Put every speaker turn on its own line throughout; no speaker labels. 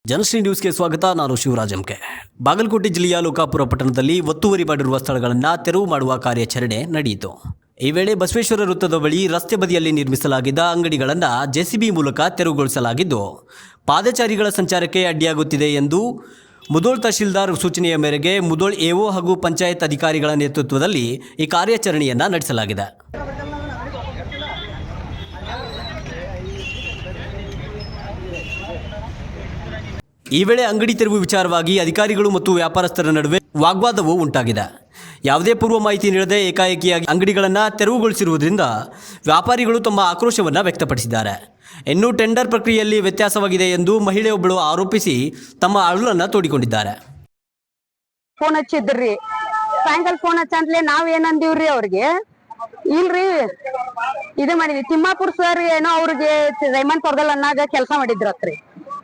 ಜನಶ್ರೀ ನ್ಯೂಸ್ಗೆ ಸ್ವಾಗತ. ನಾನು ಶಿವರಾಜ್ ಎಂಕೆ. ಬಾಗಲಕೋಟೆ ಜಿಲ್ಲೆಯ ಲೋಕಾಪುರ ಪಟ್ಟಣದಲ್ಲಿ ಒತ್ತುವರಿ ಮಾಡಿರುವ ಸ್ಥಳಗಳನ್ನು ತೆರವು ಮಾಡುವ ಕಾರ್ಯಾಚರಣೆ ನಡೆಯಿತು. ಈ ವೇಳೆ ಬಸವೇಶ್ವರ ವೃತ್ತದ ಬಳಿ ರಸ್ತೆ ಬದಿಯಲ್ಲಿ ನಿರ್ಮಿಸಲಾಗಿದ್ದ ಅಂಗಡಿಗಳನ್ನು ಜೆಸಿಬಿ ಮೂಲಕ ತೆರವುಗೊಳಿಸಲಾಗಿದ್ದು, ಪಾದಚಾರಿಗಳ ಸಂಚಾರಕ್ಕೆ ಅಡ್ಡಿಯಾಗುತ್ತಿದೆ ಎಂದು ಮುಧೋಳ್ ತಹಶೀಲ್ದಾರ್ ಸೂಚನೆಯ ಮೇರೆಗೆ ಮುಧೋಳ್ ಎಒ ಹಾಗೂ ಪಂಚಾಯತ್ ಅಧಿಕಾರಿಗಳ ನೇತೃತ್ವದಲ್ಲಿ ಈ ಕಾರ್ಯಾಚರಣೆಯನ್ನು ನಡೆಸಲಾಗಿದೆ. ಈ ವೇಳೆ ಅಂಗಡಿ ತೆರವು ವಿಚಾರವಾಗಿ ಅಧಿಕಾರಿಗಳು ಮತ್ತು ವ್ಯಾಪಾರಸ್ಥರ ನಡುವೆ ವಾಗ್ವಾದವೂ ಉಂಟಾಗಿದೆ. ಯಾವುದೇ ಪೂರ್ವ ಮಾಹಿತಿ ನೀಡದೆ ಏಕಾಏಕಿಯಾಗಿ ಅಂಗಡಿಗಳನ್ನು ತೆರವುಗೊಳಿಸಿರುವುದರಿಂದ ವ್ಯಾಪಾರಿಗಳು ತಮ್ಮ ಆಕ್ರೋಶವನ್ನು ವ್ಯಕ್ತಪಡಿಸಿದ್ದಾರೆ. ಇನ್ನು ಟೆಂಡರ್ ಪ್ರಕ್ರಿಯೆಯಲ್ಲಿ ವ್ಯತ್ಯಾಸವಾಗಿದೆ ಎಂದು ಮಹಿಳೆಯೊಬ್ಬಳು ಆರೋಪಿಸಿ ತಮ್ಮ ಅಳುಲನ್ನು ತೋಡಿಕೊಂಡಿದ್ದಾರೆ.
ಫೋನ್ ಹಚ್ಚಿದ್ರಿ, ಸಾಯಂಕಾಲ ಫೋನ್ ಹಚ್ಚಂತಲೇ ನಾವ್ ಏನಂದಿವ್ರಿ ಅವ್ರಿಗೆ, ಇಲ್ರಿ ಇದು ಮಾಡಿದ್ವಿ ತಿಮ್ಮಾಪುರ್ ಸರ್ ಏನೋ ಅವ್ರಿಗೆ ರೈಮನ್ ಕೊರ್ಗಲ್ ಅನ್ನಾಗ ಕೆಲಸ ಮಾಡಿದ್ರತ್ರಿ.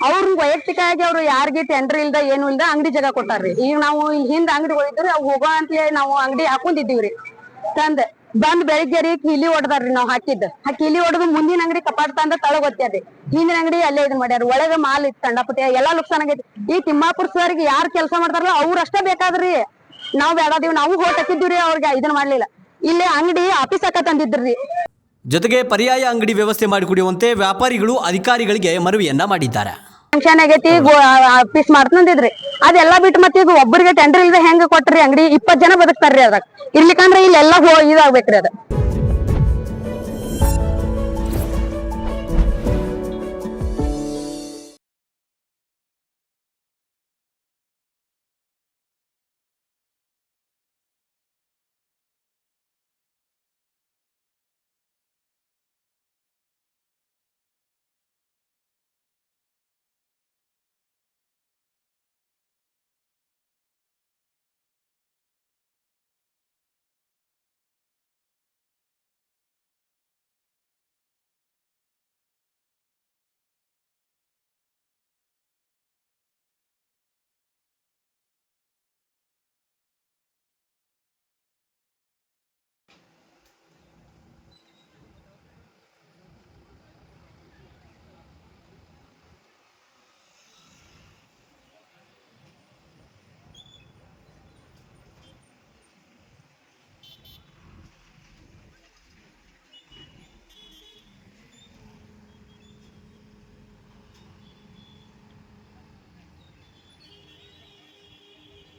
ಅವ್ರ ವೈಯಕ್ತಿಕವಾಗಿ ಅವ್ರು ಯಾರಿಗೆ ಟೆಂಡರ್ ಇಲ್ದ ಏನು ಇಲ್ದ ಅಂಗಡಿ ಜಾಗ ಕೊಟ್ಟಾರ್ರಿ. ಈಗ ನಾವು ಹಿಂದ್ ಅಂಗಡಿ ಹೋಗಿದ್ರಿ, ಅವ್ ಹೋಗೋ ಅಂತಲೇ ನಾವು ಅಂಗಡಿ ಹಾಕೊಂಡಿದ್ದೀವ್ರಿ. ತಂದ್ ಬಂದ್ ಬೆಳಿಗ್ಗೆ ಕೀಲಿ ಹೊಡೆದಾರ್ರಿ. ನಾವ್ ಹಾಕಿ ಕೀಲಿ ಹೊಡೆದು ಮುಂದಿನ ಅಂಗಡಿ ಕಪಾಟ್ ತಂದ ತಳಗ್ ಗೊತ್ತೇರಿ, ಹಿಂದಿನ ಅಂಗಡಿ ಅಲ್ಲೇ ಇದನ್ ಮಾಡ್ಯಾರ. ಒಳಗ ಮಾಲ್ ಇತ್ತು ಕಂಡಪತಿ ಎಲ್ಲಾ ನುಕ್ಸಾನ್ ಆಗೈತಿ. ಈ ತಿಮ್ಮಾಪುರ್ ಸರ್ಗೆ ಯಾರ್ ಕೆಲಸ ಮಾಡ್ತಾರಲ್ಲ ಅವ್ರ ಅಷ್ಟೇ ಬೇಕಾದ್ರಿ. ನಾವ್ ಬೇಡದೀವಿ, ನಾವು ಹೋಟ್ ಹಾಕಿದ್ದೀವ್ರಿ, ಅವ್ರಿಗೆ ಇದನ್ ಮಾಡ್ಲಿಲ್ಲ. ಇಲ್ಲೇ ಅಂಗಡಿ ಆಫೀಸ್ ಹಾಕ ತಂದಿದ್ರಿ.
ಜೊತೆಗೆ ಪರ್ಯಾಯ ಅಂಗಡಿ ವ್ಯವಸ್ಥೆ ಮಾಡಿಕೊಡುವಂತೆ ವ್ಯಾಪಾರಿಗಳು ಅಧಿಕಾರಿಗಳಿಗೆ ಮನವಿಯನ್ನ ಮಾಡಿದ್ದಾರೆ.
ಫಂಕ್ಷನ್ ಆಗೈತಿ, ಆಫೀಸ್ ಮಾಡ್ತಂದಿದ್ರಿ, ಅದೆಲ್ಲಾ ಬಿಟ್ಟು ಮತ್ತೆ ಈಗ ಒಬ್ಬರಿಗೆ ಟೆಂಡರ್ ಇಲ್ದ ಹೆಂಗ ಕೊಟ್ರಿ ಅಂಗಡಿ? 20 ಜನ ಬದುಕ್ತಾರ್ರಿ. ಅದಾಗ ಇರ್ಲಿಕ್ಕಂದ್ರ ಇಲ್ಲೆಲ್ಲಾ ಇದಾಗ್ಬೇಕ್ರಿ ಅದ.